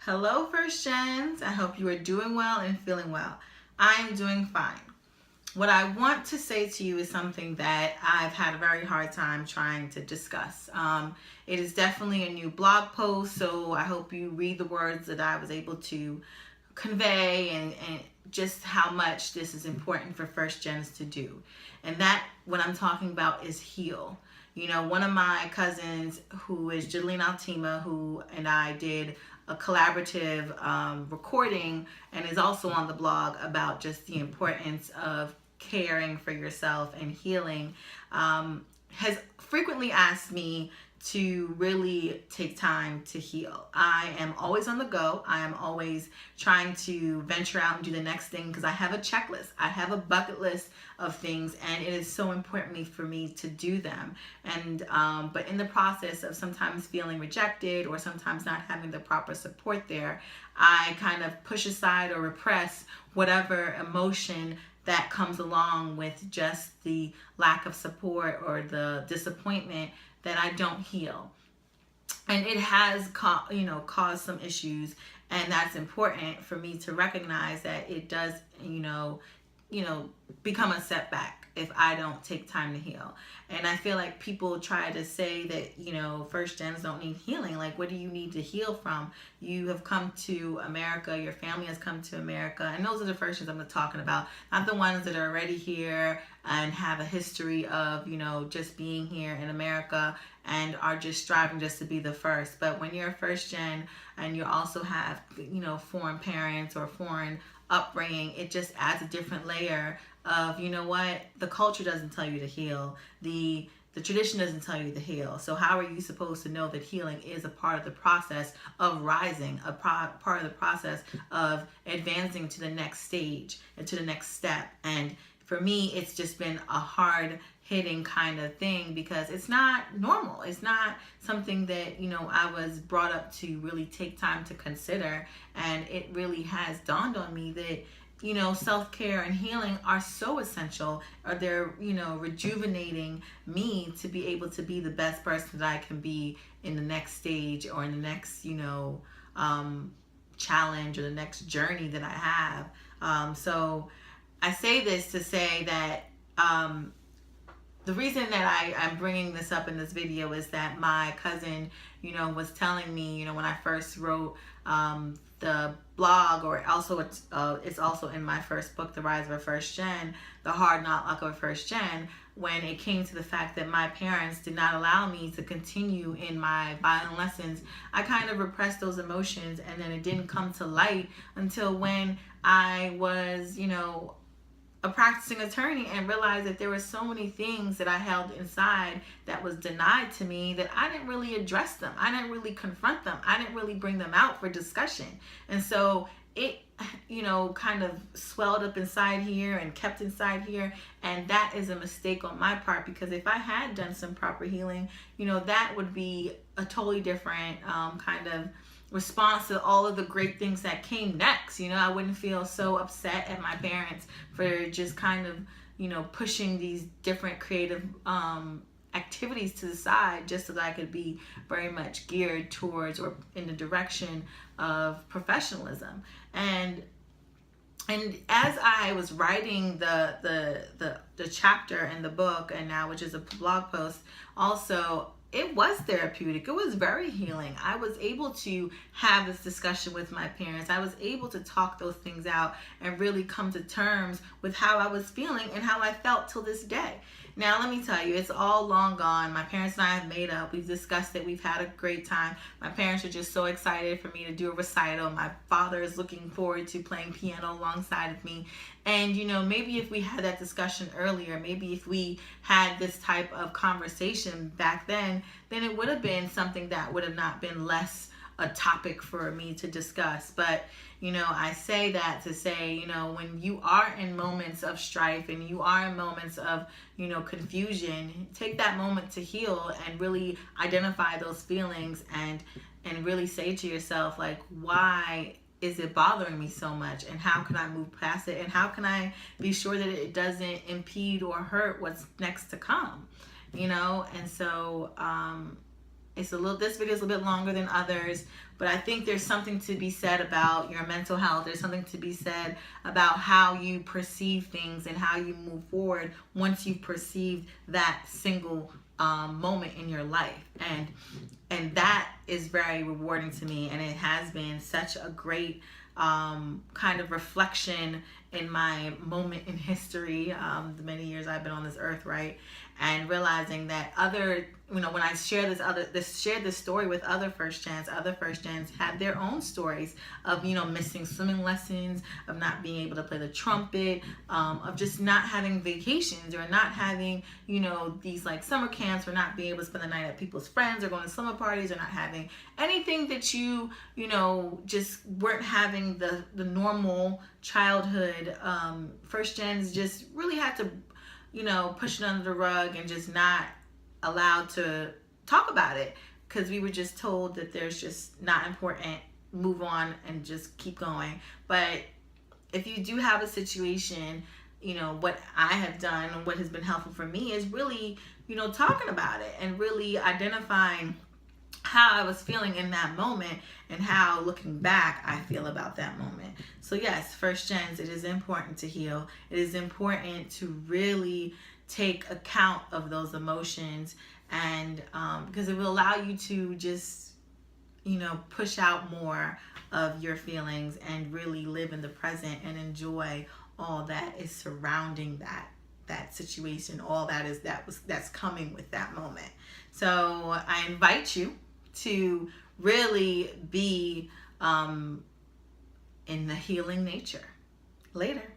Hello, First Gens. I hope you are doing well and feeling well. I am doing fine. What I want to say to you is something that I've had a very hard time trying to discuss. It is definitely a new blog post, so I hope you read the words that I was able to convey and just how much this is important for First Gens to do. And that, what I'm talking about, is heal. You know, one of my cousins, who is Jadeline Altima, who and I did a collaborative recording and is also on the blog about just the importance of caring for yourself and healing, has frequently asked me to really take time to heal. I am always on the go. I am always trying to venture out and do the next thing because I have a checklist. I have a bucket list of things, and it is so important for me to do them. And but in the process of sometimes feeling rejected or sometimes not having the proper support there, I kind of push aside or repress whatever emotion that comes along with just the lack of support or the disappointment that I don't heal. And it has caused some issues, and that's important for me to recognize that it does become a setback if I don't take time to heal. And I feel like people try to say that, First Gens don't need healing. Like, what do you need to heal from? You have come to America, your family has come to America, and those are the First Gens I'm talking about, not the ones that are already here and have a history of, just being here in America and are just striving just to be the first. But when you're a First Gen and you also have, foreign parents or foreign upbringing, it just adds a different layer of, the culture doesn't tell you to heal, the tradition doesn't tell you to heal. So how are you supposed to know that healing is a part of the process of rising, a part of the process of advancing to the next stage and to the next step? And for me, it's just been a hard hitting kind of thing because it's not normal. It's not something that, I was brought up to really take time to consider. And it really has dawned on me that, self-care and healing are so essential, or they're, rejuvenating me to be able to be the best person that I can be in the next stage or in the next, challenge or the next journey that I have. So I say this to say that the reason that I'm bringing this up in this video is that my cousin, was telling me, when I first wrote the blog, or also it's also in my first book, The Rise of a First Gen, The Hard Not Luck of a First Gen, when it came to the fact that my parents did not allow me to continue in my violin lessons, I kind of repressed those emotions, and then it didn't come to light until when I was, a practicing attorney, and realized that there were so many things that I held inside that was denied to me that I didn't really address them. I didn't really confront them. I didn't really bring them out for discussion. And so it, kind of swelled up inside here and kept inside here. And that is a mistake on my part, because if I had done some proper healing, that would be a totally different kind of response to all of the great things that came next. I wouldn't feel so upset at my parents for just kind of, pushing these different creative activities to the side just so that I could be very much geared towards or in the direction of professionalism. And as I was writing the chapter in the book, and now which is a blog post also, it was therapeutic. It was very healing. I was able to have this discussion with my parents. I was able to talk those things out and really come to terms with how I was feeling and how I felt till this day. Now, let me tell you, it's all long gone. My parents and I have made up. We've discussed it. We've had a great time. My parents are just so excited for me to do a recital. My father is looking forward to playing piano alongside of me. And, maybe if we had that discussion earlier, maybe if we had this type of conversation back then it would have been something that would have not been less a topic for me to discuss. But, I say that to say, when you are in moments of strife and you are in moments of, confusion, take that moment to heal and really identify those feelings and really say to yourself, like, why is it bothering me so much, and how can I move past it, and how can I be sure that it doesn't impede or hurt what's next to come, And so This video is a little bit longer than others, but I think there's something to be said about your mental health. There's something to be said about how you perceive things and how you move forward once you've perceived that single moment in your life. And that is very rewarding to me, and it has been such a great kind of reflection in my moment in history, the many years I've been on this earth, right? And realizing that when I share this story with other first gens had their own stories of, missing swimming lessons, of not being able to play the trumpet, of just not having vacations, or not having, these like summer camps, or not being able to spend the night at people's friends, or going to slumber parties, or not having anything that just weren't having the normal childhood. First gens just really had to, push it under the rug and just not allowed to talk about it, because we were just told that there's just not important, move on and just keep going. But if you do have a situation, what I have done and what has been helpful for me is really, talking about it and really identifying how I was feeling in that moment and how, looking back, I feel about that moment. So yes, first gens, it is important to heal. It is important to really take account of those emotions, and because it will allow you to just, push out more of your feelings and really live in the present and enjoy all that is surrounding that situation, all that's coming with that moment. So I invite you to really be in the healing nature. Later.